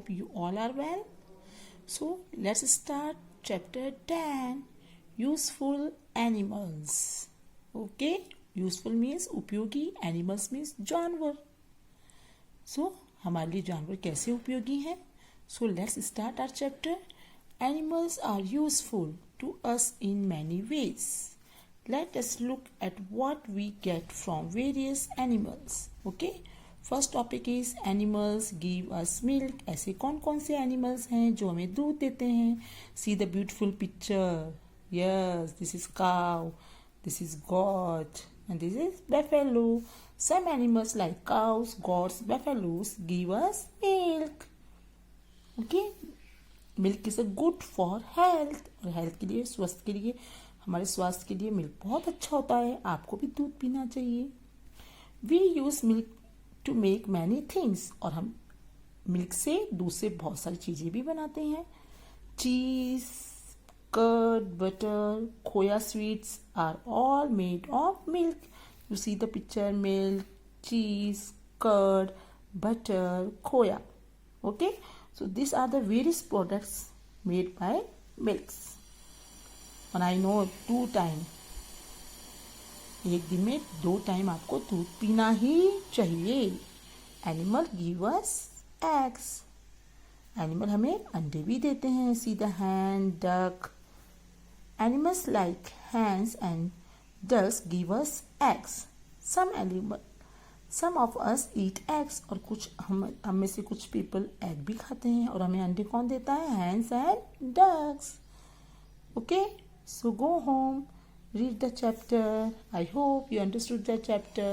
hope you all are well. So let's start chapter 10, useful animals. Okay, useful means उपयोगी, animals means जानवर. So हमारे लिए जानवर कैसे उपयोगी हैं? So let's start our chapter. Animals are useful to us in many ways. Let us look at what we get from various animals. Okay. First topic is animals give us milk. ऐसे कौन कौन से animals हैं जो हमें दूध देते हैं? See the beautiful picture. Yes, this is cow, this is goat and this is buffalo. Some animals like cows, goats, buffaloes give us milk. Okay, milk is a good for health. और health के लिए, स्वास्थ्य के लिए, हमारे स्वास्थ्य के लिए मिल्क बहुत अच्छा होता है. आपको भी दूध पीना चाहिए. We use milk to make many things. और हम मिल्क से दूध से बहुत सारी चीज़ें भी बनाते हैं. Cheese, curd, butter, khoya sweets are all made of milk. You see the picture, milk, cheese, curd, butter, khoya. Okay, so this are the various products made by milks. और आई नो 2 टाइम, एक दिन में 2 टाइम आपको दूध पीना ही चाहिए. Animal give us eggs. Animal हमें अंडे भी देते हैं. See the hen, duck. Animals like hens and ducks give us eggs. Some of us eat eggs. और कुछ हम में से कुछ पीपल एग भी खाते हैं. और हमें अंडे कौन देता है? Hens and ducks. Okay, so go home. Read the chapter. I hope you understood the chapter.